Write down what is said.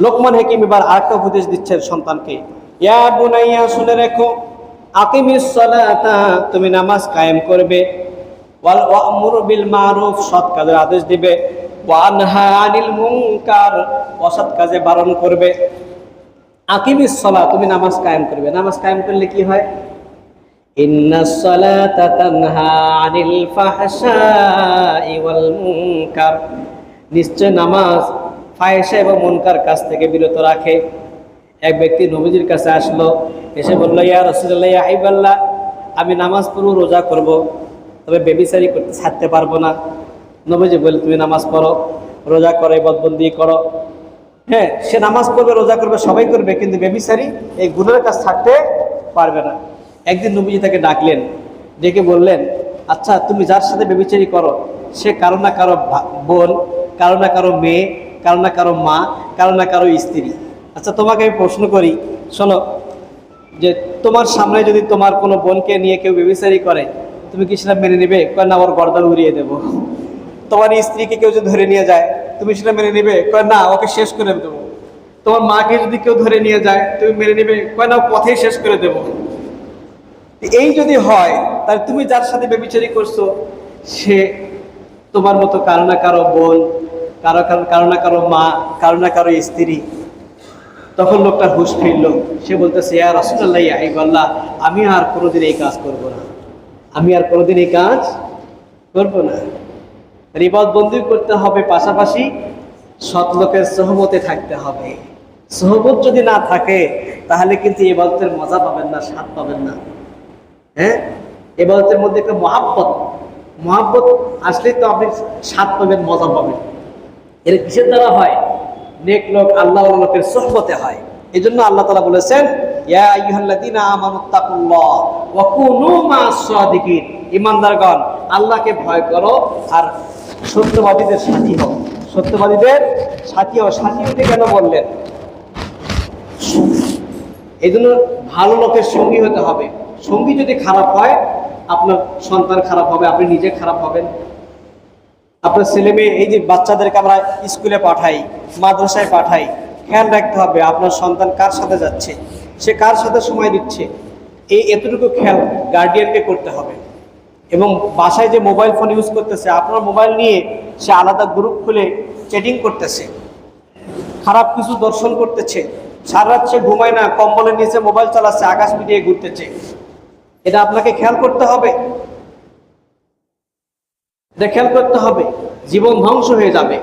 লোকমান হাকিম এবার আরেকটা উপদেশ দিচ্ছেন সন্তানকে, ইয়া বুনাইয়া, শুনে রেখো, আকিমিস সালাতা, তুমি নামাজ কায়েম করবে, ওয়াল ওয়ামুর বিল মারুফ, সৎ কাজের আদেশ দিবে, ওয়া আনহা আনিল মুনকার, অসৎ কাজে বারণ করবে। আকিমিস সালাত, তুমি নামাজ কায়েম করবে। নামাজ কায়েম করলে কি হয়? ইন্নাস সালাতা তানহা আনিল ফাহশাই ওয়াল মুনকার, নিশ্চয় নামাজ ফাহিশা এবং মুনকার কাজ থেকে বিরত রাখে। এক ব্যক্তি নবীজির কাছে আসলো, এসে বলল, ইয়া রাসূলুল্লাহ, ইয়া হাবিবাল্লাহ, আমি নামাজ পড়ব, রোজা করব, তবে ব্যভিচারী করতে ছাড়তে পারবো না। নবীজি বললেন, তুমি নামাজ পড়ো, রোজা করো, ইবাদতবন্দি করো। হ্যাঁ, সে নামাজ পড়বে, রোজা করবে, সবাই করবে, কিন্তু ব্যভিচারী এই গুনাহের কাজ ছাড়তে পারবে না। একদিন নবীজি তাকে ডাকলেন, ডেকে বললেন, আচ্ছা, তুমি যার সাথে ব্যভিচারী করো সে কারো না কারো বোন, কারো না কারো মেয়ে, কারো না কারো মা, কারো না কারো স্ত্রী। আচ্ছা, তোমাকে আমি প্রশ্ন করি, শোনো, যে তোমার সামনে যদি তোমার কোনো বোনকে নিয়ে কেউ ব্যভিচারী করে, তুমি কি সেটা মেনে নেবে? কয় না, ওর গর্দান উড়িয়ে দেবো। তোমার স্ত্রীকে কেউ যদি ধরে নিয়ে যায়, তুমি সেটা মেনে নেবে? কয় না, ওকে শেষ করে দেবো। তোমার মাকে যদি কেউ ধরে নিয়ে যায়, তুমি মেনে নেবে? কয় না, পথেই শেষ করে দেবো। এই যদি হয়, তাহলে তুমি যার সাথে ব্যভিচারী করছো সে তোমার মতো কারো না কারো বোন, কারো না কারো মা, কারো না কারো স্ত্রী। তখন লোকটার হুঁশ ফিরল, সে বলতেছে, ইয়া রাসূলুল্লাহ, ইয়া হাবিবাল্লাহ, আমি আর কোনোদিন এই কাজ করব না, আমি আর কোনোদিন এই কাজ করব না। ইবাদতবন্দি করতে হবে, পাশাপাশি সৎ লোকের সোহবতে থাকতে হবে। সোহবত যদি না থাকে তাহলে কিন্তু ইবাদতের মজা পাবেন না, স্বাদ পাবেন না। হ্যাঁ, ইবাদতের মধ্যে একটা মহাব্বত আসলে তো আপনি স্বাদ পাবেন, মজা পাবেন। এর কিসের দ্বারা হয়? নেক লোক, আল্লাহর লোকের সোহবতে হয়। এই জন্য আল্লাহ তাআলা বলেছেন, ইয়া আইয়ুহাল্লাযীনা আমানুত্তাকুল্লাহ ওয়া কুনু মা'আস সাদিকিন, ঈমানদারগণ, আল্লাহকে ভয় করো আর সত্যবাদীদের সাথী হও। সত্যবাদীদের সাথী হও। সাথী হতে কেন বললেন? এই জন্য ভালো লোকের সঙ্গী হতে হবে। সঙ্গী যদি খারাপ হয়, আপনার সন্তান খারাপ হবে, আপনি নিজে খারাপ হবেন। আপনার ছেলে মেয়ে, এই যে বাচ্চাদেরকে আমরা স্কুলে পাঠাই, মাদ্রাসায় পাঠাই, খেয়াল রাখতে হবে আপনার সন্তান কার সাথে যাচ্ছে, সে কার সাথে সময় দিচ্ছে, এতটুকু খেয়াল গার্ডিয়ানকে করতে হবে। এবং বাসায় যে মোবাইল ফোন ইউজ করতেছে, আপনার মোবাইল নিয়ে সে আলাদা গ্রুপ খুলে চ্যাটিং করতেছে, খারাপ কিছু দর্শন করতেছে, সারা রাত সে ঘুমায় না, কম্বলের নিচে মোবাইল চালাচ্ছে, আকাশ মিডিয়ে ঘুরতেছে, এটা আপনাকে খেয়াল করতে হবে। এটা খেয়াল করতে হবে, জীবন ধ্বংস হয়ে যাবে।